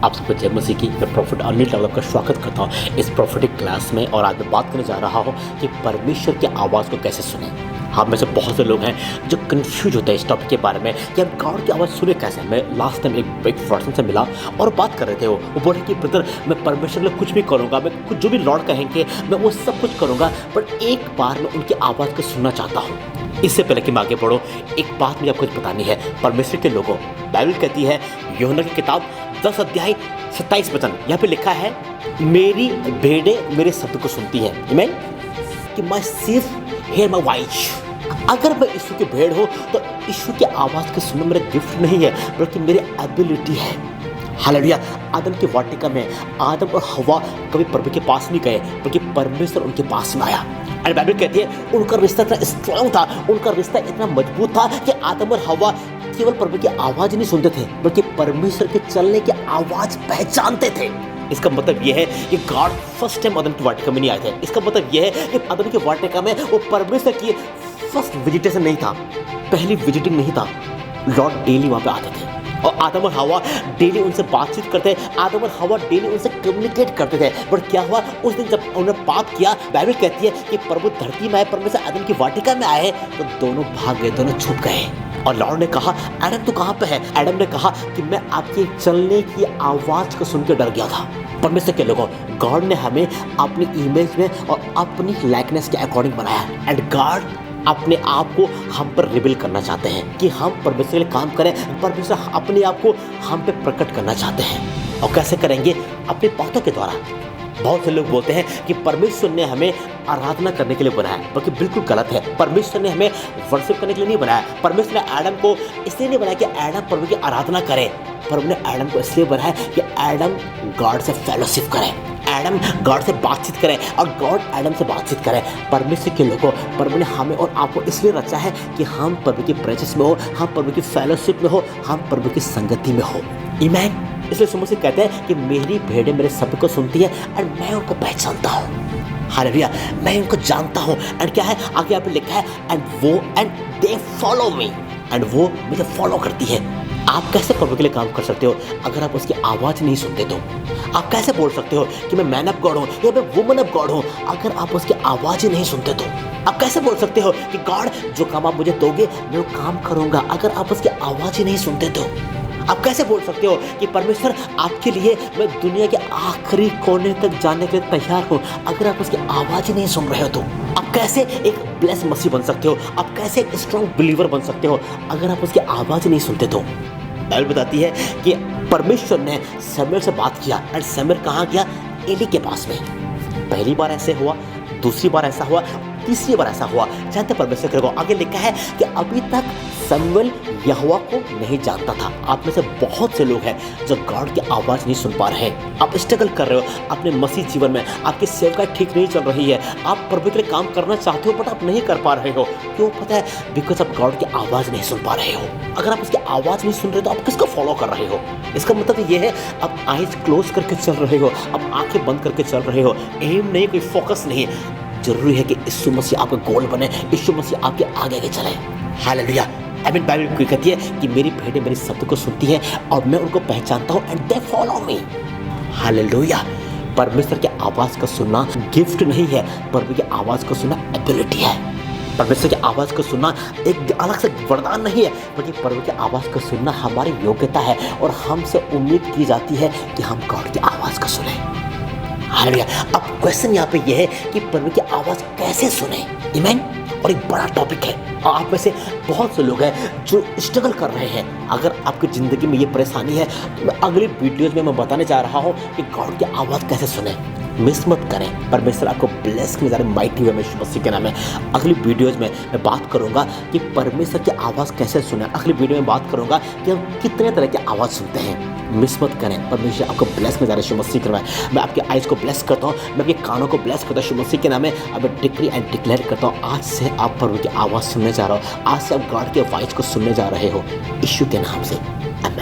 आप सबको जय मसीह की। मैं प्रॉफिट अनिल लाल का स्वागत करता हूँ इस प्रॉफिटिक क्लास में। और आज मैं बात करने जा रहा हूँ कि परमेश्वर की आवाज़ को कैसे सुने। हम में से बहुत से लोग हैं जो कंफ्यूज होते हैं इस टॉपिक के बारे में कि हम गॉड की आवाज़ सुने कैसे। मैं लास्ट टाइम एक पर्सन से मिला और बात कर रहे थे। वो बोले कि ब्रदर, मैं परमेश्वर के लिए कुछ भी करूँगा, मैं कुछ जो भी लॉर्ड कहेंगे मैं वो सब कुछ करूँगा, बट एक बार मैं उनकी आवाज़ को सुनना चाहता हूँ। इससे पहले कि मैं आगे बढ़ूँ, एक बात मुझे आपको बतानी है। परमेश्वर के लोगों, बाइबल कहती है यूहन्ना की किताब 10 अध्याय 27 वचन, यहाँ पे लिखा है, मेरी भेड़ें मेरे शब्द को सुनती हैं। आमीन। कि my sheep here my voice. अगर मैं यीशु की भेड़ हूँ तो यीशु की आवाज़ को सुनना मेरा गिफ्ट नहीं है, बल्कि मेरी एबिलिटी है। हालेलुया। आदम की वाटिका में आदम और हवा कभी प्रभु के पास नहीं गए, बल्कि परमेश्वर उनके पास में आया। और बाइबल कहती है उनका रिश्ता इतना स्ट्रांग था, उनका रिश्ता इतना मजबूत था कि आदम और हवा केवल प्रभु की आवाज़ नहीं सुनते थे, बल्कि परमेश्वर के चलने की आवाज़ पहचानते थे। इसका मतलब यह है कि गॉड फर्स्ट टाइम आदम की वाटिका में नहीं आए थे। इसका मतलब यह है कि आदम की वाटिका में वो परमेश्वर की फर्स्ट विजिटेशन नहीं था, पहली विजिटिंग नहीं था। लॉर्ड डेली वहाँ पे आते थे और आदम और हवा डेली उनसे बातचीत करते, आदम और हवा डेली उनसे कम्युनिकेट करते थे। बट क्या हुआ उस दिन जब उन्होंने पाप किया, बाइबल कहती है कि प्रभु धरती में आए, परमेश्वर आदम की वाटिका में आए, तो दोनों भाग गए, दोनों छुप गए। और लॉर्ड ने कहा, एडम तू कहाँ पे है? एडम ने कहा कि मैं आपके चलने की आवाज़ को सुन के डर गया था। परमेश्वर के लोगों, गॉड ने हमें अपनी इमेज में और अपनी लाइकनेस के अकॉर्डिंग बनाया। एंड गॉड अपने आप को हम पर रिवील करना चाहते हैं कि हम परमेश्वर के लिए काम करें। परमेश्वर अपने आप को हम पे प्रकट करना चाहते हैं। और कैसे करेंगे? अपनी बातों के द्वारा। बहुत से लोग बोलते हैं कि परमेश्वर ने हमें आराधना करने के लिए बनाया, बल्कि बिल्कुल गलत है। परमेश्वर ने हमें वर्शिप करने के लिए नहीं बनाया। परमेश्वर ने एडम को इसलिए नहीं बनाया कि एडम प्रभु की आराधना करे। प्रभु ने एडम को इसलिए बनाया कि एडम गॉड से फेलोशिप करे, एडम गॉड से बातचीत करें और गॉड एडम से बातचीत करें। परमेश्वर के लोगों, प्रभु ने हमें और आपको इसलिए रचा है कि हम प्रभु की प्रेजेंस में हो, हम प्रभु की फेलोशिप में हो, हम प्रभु की संगति में हो। आमीन। इसलिए यीशु मसीह कहते हैं कि मेरी भेड़ें मेरे शब्द को सुनती है और मैं उनको पहचानता हूँ। हालेलुया। मैं उनको जानता हूँ। एंड क्या है आगे यहाँ पे लिखा है, and they follow me, and वो मुझे फॉलो करती है। आप कैसे प्रभु के लिए काम कर सकते हो अगर आप उसकी आवाज़ नहीं सुनते? तो आप कैसे बोल सकते हो कि मैं मैन ऑफ गॉड हूँ या मैं वुमन ऑफ गॉड हूँ अगर आप उसकी आवाज़ ही नहीं सुनते? तो आप कैसे बोल सकते हो कि गॉड जो काम आप मुझे दोगे मैं वो काम करूँगा अगर आप उसकी आवाज़ ही नहीं सुनते? तो आप कैसे बोल सकते हो कि परमेश्वर आपके लिए मैं दुनिया के आखिरी कोने तक जाने के लिए तैयार हूँ अगर आप उसकी आवाज़ ही नहीं सुन रहे हो? तो आप कैसे एक ब्लेस मसीह बन सकते हो? आप कैसे एक स्ट्रॉन्ग बिलीवर बन सकते हो अगर आप उसकी आवाज़ ही नहीं सुनते? तो बाइबल बताती है कि परमेश्वर ने शमूएल से बात किया और शमूएल कहाँ गया? एली के पास में। पहली बार ऐसे हुआ, दूसरी बार ऐसा हुआ, तीसरी बार ऐसा हुआ। जानते परमेश्वर के लोगों, आगे लिखा है कि अभी तक शमूएल यहोवा को नहीं जानता था। आप में से बहुत से लोग हैं जो गॉड की आवाज़ नहीं सुन पा रहे हैं। आप स्ट्रगल कर रहे हो अपने मसीह जीवन में, आपकी सेवकाई ठीक नहीं चल रही है, आप प्रभु के लिए काम करना चाहते हो बट आप नहीं कर पा रहे हो। क्यों? पता है, बिकॉज आप गॉड की आवाज़ नहीं सुन पा रहे हो। अगर आप उसकी आवाज़ नहीं सुन रहे तो आप किसको फॉलो कर रहे हो? इसका मतलब ये है आप आइज क्लोज करके चल रहे हो, आप आंखें बंद करके चल रहे हो। एम नहीं, कोई फोकस नहीं। जरूरी है कि यीशु मसीह आपका गोल बने, यीशु मसीह आपके आगे आगे चले। हालेलुया। आमीन। बाइबल कहती है कि मेरी भेड़ें मेरे शब्द को सुनती हैं और मैं उनको पहचानता हूँ, and they follow me. Hallelujah. परमेश्वर की आवाज़ को सुनना गिफ्ट नहीं है, प्रभु की आवाज़ को सुनना एबिलिटी है। परमेश्वर की आवाज़ को सुनना एक अलग से वरदान नहीं है, बल्कि प्रभु की आवाज़ को सुनना हमारी योग्यता है और हमसे उम्मीद की जाती है कि हम गॉड की आवाज़ को सुने। हालेलुया। अब क्वेश्चन यहाँ पे यह है कि प्रभु की आवाज़ कैसे सुने? आमीन। और एक बड़ा टॉपिक है और आप में से बहुत से लोग हैं जो स्ट्रगल कर रहे हैं। अगर आपकी ज़िंदगी में ये परेशानी है तो मैं अगली वीडियोज़ में मैं बताने जा रहा हूँ कि गॉड की आवाज़ कैसे सुने। मिस मत करें। परमेश्वर आपको ब्लेस करने जा रहे माइटी वे में यीशु मसीह के नाम में। अगली वीडियोज़ में मैं बात करूँगा कि परमेश्वर की आवाज़ कैसे सुने। अगली वीडियो में बात करूँगा कि हम कितने तरह की आवाज़ सुनते हैं। मिस मत करें। परमेश्वर आपको ब्लेस करने जा रहे यीशु मसीह के नाम में। मैं आपके आइज़ को ब्लेस करता हूँ, मैं आपके कानों को ब्लेस करता हूँ यीशु मसीह के नाम में। अब मैं डिक्री एंड डिक्लेयर करता हूँ, आज से आप प्रभु की आवाज़ सुनने जा रहे हो, आज से आप गॉड के वॉइस को सुनने जा रहे हो यीशु के नाम से। आमीन।